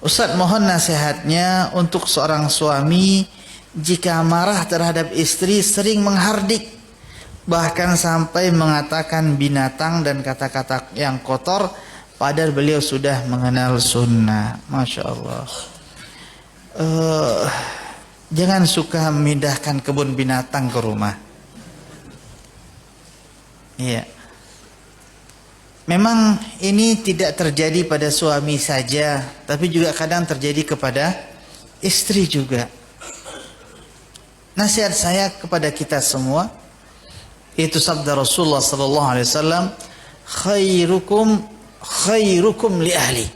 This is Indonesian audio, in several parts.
Ustaz, mohon nasihatnya untuk seorang suami jika marah terhadap istri sering menghardik, bahkan sampai mengatakan binatang dan kata-kata yang kotor, padahal beliau sudah mengenal sunnah. Masya Allah. Jangan suka memindahkan kebun binatang ke rumah. Iya. Memang ini tidak terjadi pada suami saja, tapi juga kadang terjadi kepada istri juga. Nasihat saya kepada kita semua, itu sabda Rasulullah sallallahu alaihi wasallam, khairukum li ahli.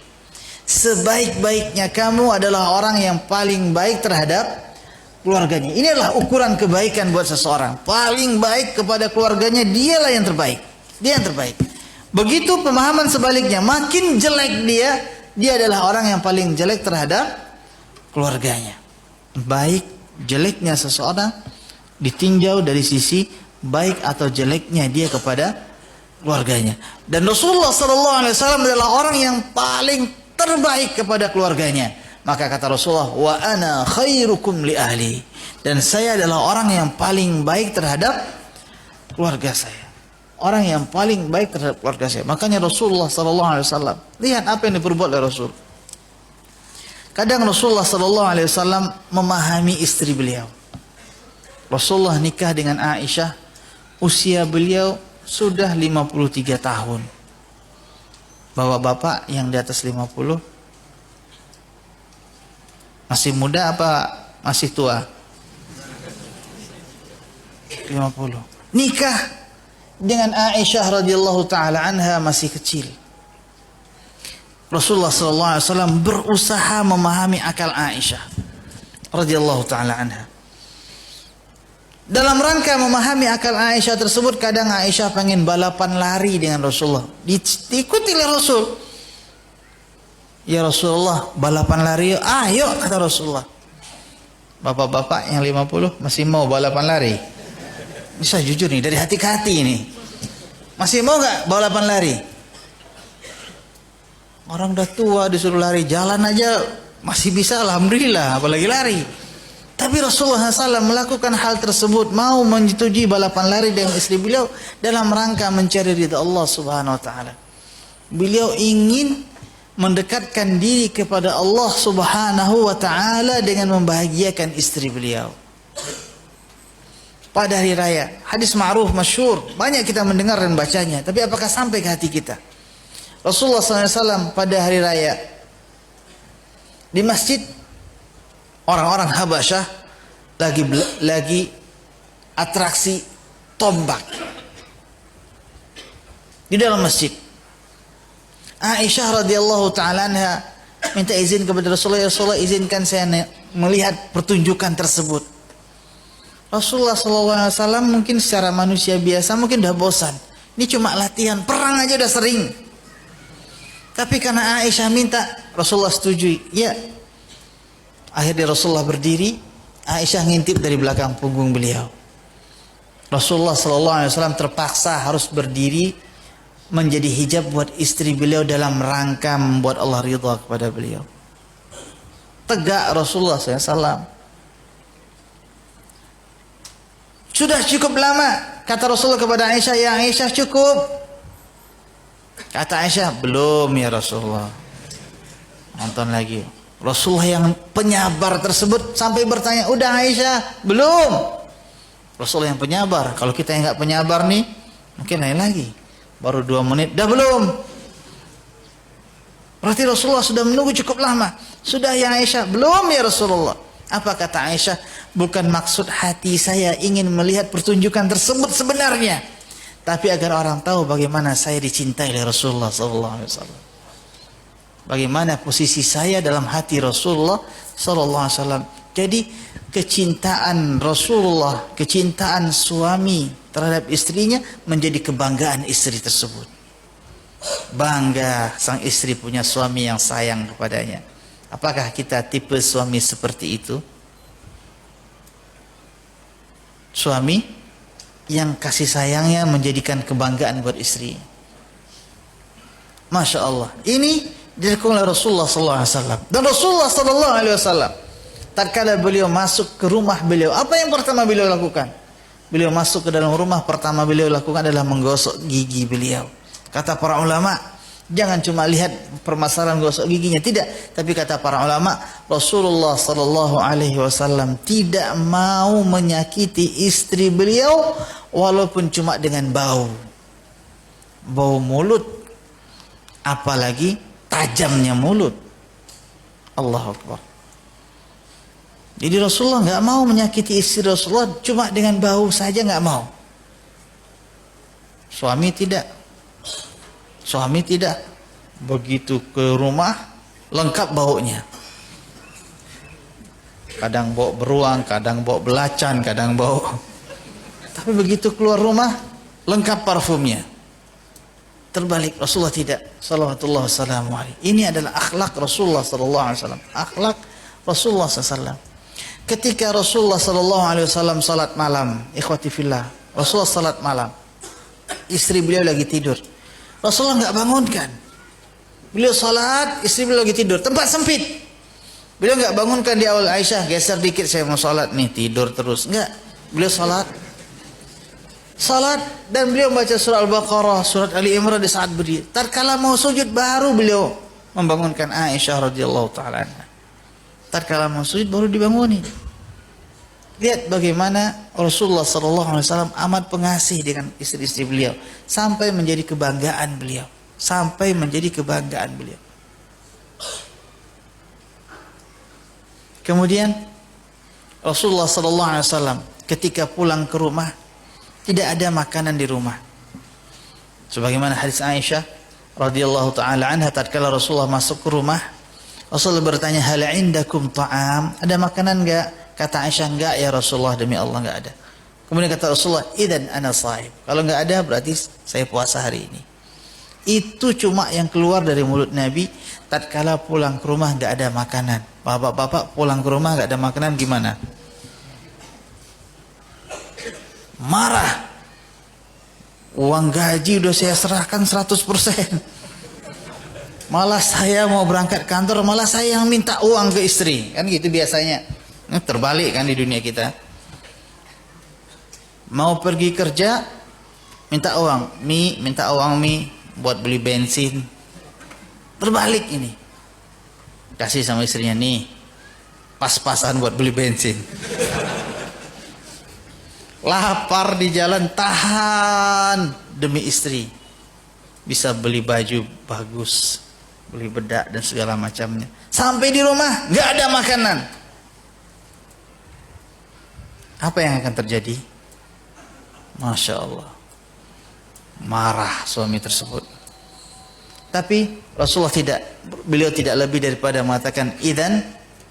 Sebaik-baiknya kamu adalah orang yang paling baik terhadap keluarganya. Ini adalah ukuran kebaikan buat seseorang. Paling baik kepada keluarganya, dialah yang terbaik. Dia yang terbaik. Begitu pemahaman sebaliknya, makin jelek dia adalah orang yang paling jelek terhadap keluarganya. Baik jeleknya seseorang ditinjau dari sisi baik atau jeleknya dia kepada keluarganya. Dan Rasulullah SAW adalah orang yang paling terbaik kepada keluarganya. Maka kata Rasulullah, wa ana khairukum li ahli. Dan saya adalah orang yang paling baik terhadap keluarga saya. Orang yang paling baik terhadap keluarga saya. Makanya Rasulullah SAW, lihat apa yang diperbuat oleh Rasul. Kadang Rasulullah SAW memahami istri beliau. Rasulullah nikah dengan Aisyah, usia beliau sudah 53 tahun. Bapak-bapak yang di atas 50 masih muda apa masih tua? 50. Nikah dengan Aisyah radhiyallahu taala anha masih kecil. Rasulullah sallallahu alaihi wasallam berusaha memahami akal Aisyah radhiyallahu taala anha. Dalam rangka memahami akal Aisyah tersebut, kadang Aisyah pengen balapan lari dengan Rasulullah. Diikuti oleh Rasul. Ya Rasulullah, balapan lari, ayo kata Rasulullah. Bapak-bapak yang 50 masih mau balapan lari? Bisa jujur nih, dari hati ke hati ini. Masih mau gak balapan lari? Orang udah tua disuruh lari, jalan aja masih bisa, alhamdulillah, apalagi lari. Tapi Rasulullah SAW melakukan hal tersebut, mau menyetujui balapan lari dengan istri beliau dalam rangka mencari ridha Allah Subhanahu wa taala. Beliau ingin mendekatkan diri kepada Allah Subhanahu wa taala dengan membahagiakan istri beliau. Pada hari raya, hadis ma'ruf masyhur, banyak kita mendengar dan bacanya, tapi apakah sampai ke hati kita? Rasulullah SAW pada hari raya di masjid, orang-orang Habasyah lagi atraksi tombak di dalam masjid. Aisyah radhiyallahu taala anha minta izin kepada Rasulullah, ya Rasulullah, izinkan saya melihat pertunjukan tersebut. Rasulullah SAW mungkin secara manusia biasa mungkin udah bosan. Ini cuma latihan, perang aja udah sering. Tapi karena Aisyah minta, Rasulullah setujui. Ya. Akhirnya Rasulullah berdiri, Aisyah ngintip dari belakang punggung beliau. Rasulullah SAW terpaksa harus berdiri menjadi hijab buat istri beliau dalam rangka membuat Allah ridha kepada beliau. Tegak Rasulullah SAW. Sudah cukup lama, kata Rasulullah kepada Aisyah, ya Aisyah cukup. Kata Aisyah, belum ya Rasulullah. Nonton lagi. Rasulullah yang penyabar tersebut sampai bertanya, udah Aisyah, belum. Rasulullah yang penyabar. Kalau kita yang nggak penyabar nih, mungkin lain lagi. Baru 2 menit, dah belum. Berarti Rasulullah sudah menunggu cukup lama. Sudah ya Aisyah, belum ya Rasulullah. Apa kata Aisyah? Bukan maksud hati saya ingin melihat pertunjukan tersebut sebenarnya, tapi agar orang tahu bagaimana saya dicintai oleh Rasulullah SAW. Bagaimana posisi saya dalam hati Rasulullah SAW. Jadi kecintaan Rasulullah, kecintaan suami terhadap istrinya menjadi kebanggaan istri tersebut. Bangga sang istri punya suami yang sayang kepadanya. Apakah kita tipe suami seperti itu? Suami yang kasih sayangnya menjadikan kebanggaan buat istri. Masya Allah. Ini dilakukan oleh Rasulullah sallallahu alaihi wasallam. Dan Rasulullah sallallahu alaihi wasallam tatkala beliau masuk ke rumah beliau, apa yang pertama beliau lakukan? Beliau masuk ke dalam rumah, pertama beliau lakukan adalah menggosok gigi beliau. Kata para ulama, jangan cuma lihat permasalahan gosok giginya, tidak, tapi kata para ulama, Rasulullah sallallahu alaihi wasallam tidak mau menyakiti istri beliau walaupun cuma dengan bau mulut, apalagi tajamnya mulut. Allahu Akbar. Jadi Rasulullah nggak mau menyakiti istri Rasulullah cuma dengan bau saja, nggak mau. Suami tidak. Begitu ke rumah lengkap baunya. Kadang bau beruang, kadang bau belacan, kadang bau. Tapi begitu keluar rumah lengkap parfumnya. Terbalik, Rasulullah tidak. Sallallahu wasallam alaihi. Ini adalah akhlak Rasulullah sallallahu alaihi wasallam. Akhlak Rasulullah sallallahu alaihi wasallam. Ketika Rasulullah sallallahu alaihi wasallam salat malam, ikhwati fillah, Rasulullah salat malam. Istri beliau lagi tidur. Rasulullah enggak bangunkan. Beliau salat, istri beliau lagi tidur. Tempat sempit. Beliau enggak bangunkan di awal, Aisyah, geser dikit saya mau salat nih, tidur terus. Enggak. Beliau salat dan beliau baca surah Al-Baqarah, surat Ali Imran di saat berdiri. Tatkala mau sujud baru beliau membangunkan Aisyah radhiyallahu taala anha. Tatkala mau sujud baru dibangunin. Lihat bagaimana Rasulullah sallallahu alaihi wasallam amat pengasih dengan istri-istri beliau sampai menjadi kebanggaan beliau, Kemudian Rasulullah sallallahu alaihi wasallam ketika pulang ke rumah tidak ada makanan di rumah. Sebagaimana hadis Aisyah radhiyallahu taala anha, tatkala Rasulullah masuk ke rumah, Rasulullah bertanya, "Hal indakum ta'am?" Ada makanan enggak? Kata Aisyah, "Enggak ya Rasulullah, demi Allah enggak ada." Kemudian kata Rasulullah, "Idzan ana shaim." Kalau enggak ada berarti saya puasa hari ini. Itu cuma yang keluar dari mulut Nabi tatkala pulang ke rumah enggak ada makanan. Bapak-bapak pulang ke rumah enggak ada makanan gimana? Marah. Uang gaji udah saya serahkan 100%. Malah saya mau berangkat kantor, malah saya yang minta uang ke istri. Kan gitu biasanya. Terbalik kan di dunia kita. Mau pergi kerja, minta uang mie buat beli bensin. Terbalik ini. Kasih sama istrinya, nih pas-pasan buat beli bensin. Lapar di jalan, tahan demi istri. Bisa beli baju bagus, beli bedak dan segala macamnya. Sampai di rumah nggak ada makanan. Apa yang akan terjadi? Masya Allah, marah suami tersebut. Tapi Rasulullah tidak, beliau tidak lebih daripada mengatakan, "Idzan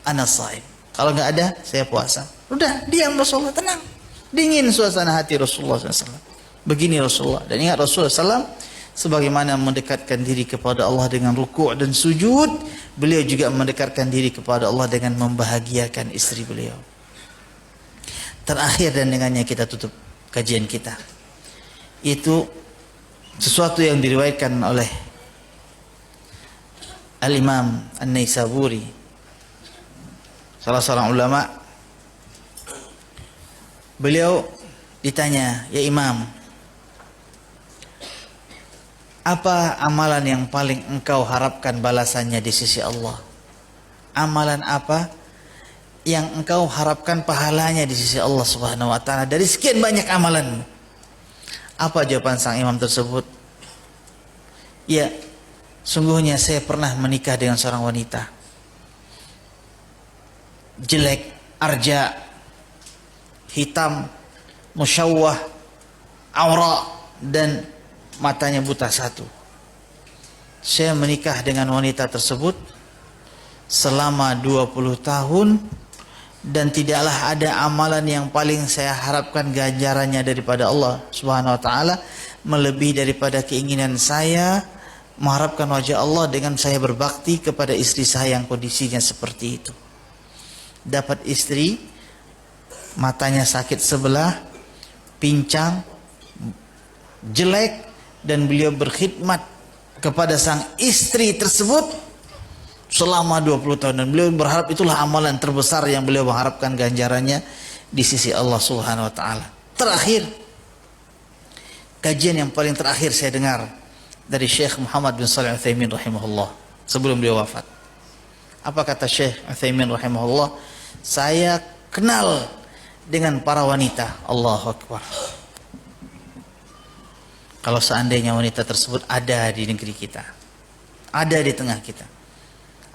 ana shaim." Kalau nggak ada, saya puasa. Udah, diam Rasulullah, tenang. Dingin suasana hati Rasulullah SAW. Begini Rasulullah. Dan ingat Rasulullah SAW, sebagaimana mendekatkan diri kepada Allah dengan ruku' dan sujud, beliau juga mendekatkan diri kepada Allah dengan membahagiakan istri beliau. Terakhir dan dengannya kita tutup kajian kita. Itu sesuatu yang diriwayatkan oleh Al-Imam An-Naisaburi, salah seorang ulama. Beliau ditanya, "Ya Imam, apa amalan yang paling engkau harapkan balasannya di sisi Allah? Amalan apa yang engkau harapkan pahalanya di sisi Allah Subhanahu wa taala dari sekian banyak amalan?" Apa jawaban sang imam tersebut? "Ya, sungguhnya saya pernah menikah dengan seorang wanita. Jelek, arja, hitam, musyawwah, aura, dan matanya buta satu. Saya menikah dengan wanita tersebut selama 20 tahun dan tidaklah ada amalan yang paling saya harapkan ganjarannya daripada Allah Subhanahu wa taala melebihi daripada keinginan saya mengharapkan wajah Allah dengan saya berbakti kepada istri saya yang kondisinya seperti itu." Dapat istri matanya sakit sebelah, pincang, jelek, dan beliau berkhidmat kepada sang istri tersebut selama 20 tahun, dan beliau berharap itulah amalan terbesar yang beliau mengharapkan ganjarannya di sisi Allah Subhanahu wa taala. Terakhir, kajian yang paling terakhir saya dengar dari Syekh Muhammad bin Shalih Al-Utsaimin rahimahullah sebelum beliau wafat. Apa kata Syekh Utsaimin rahimahullah? Saya kenal dengan para wanita. Allahu Akbar. Kalau seandainya wanita tersebut ada di negeri kita, ada di tengah kita.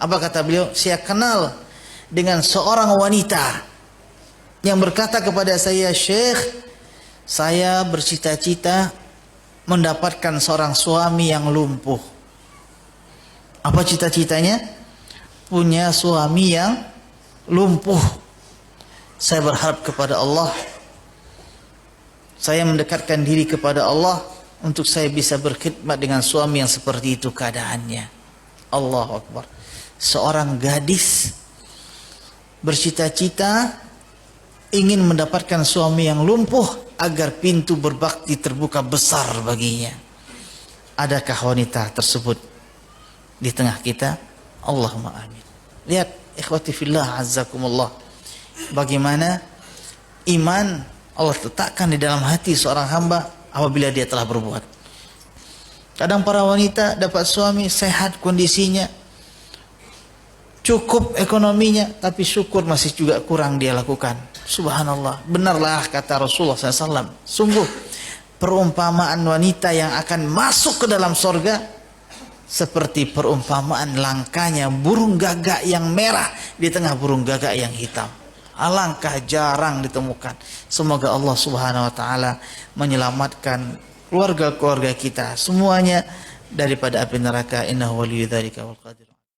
Apa kata beliau? Saya kenal dengan seorang wanita yang berkata kepada saya, Syekh, saya bercita-cita mendapatkan seorang suami yang lumpuh. Apa cita-citanya? Punya suami yang lumpuh. Saya berharap kepada Allah, saya mendekatkan diri kepada Allah untuk saya bisa berkhidmat dengan suami yang seperti itu keadaannya. Allahu Akbar. Seorang gadis bercita-cita ingin mendapatkan suami yang lumpuh agar pintu berbakti terbuka besar baginya. Adakah wanita tersebut di tengah kita? Allahumma amin. Lihat ikhwati fillah azzakumullah, bagaimana iman Allah letakkan di dalam hati seorang hamba apabila dia telah berbuat. Kadang para wanita dapat suami sehat kondisinya, cukup ekonominya, tapi syukur masih juga kurang dia lakukan. Subhanallah, benarlah kata Rasulullah SAW, sungguh perumpamaan wanita yang akan masuk ke dalam sorga seperti perumpamaan langkahnya burung gagak yang merah di tengah burung gagak yang hitam. Alangkah jarang ditemukan. Semoga Allah Subhanahu wa taala menyelamatkan keluarga-keluarga kita semuanya daripada api neraka. Innahu waliyyu dzalika wal qadir.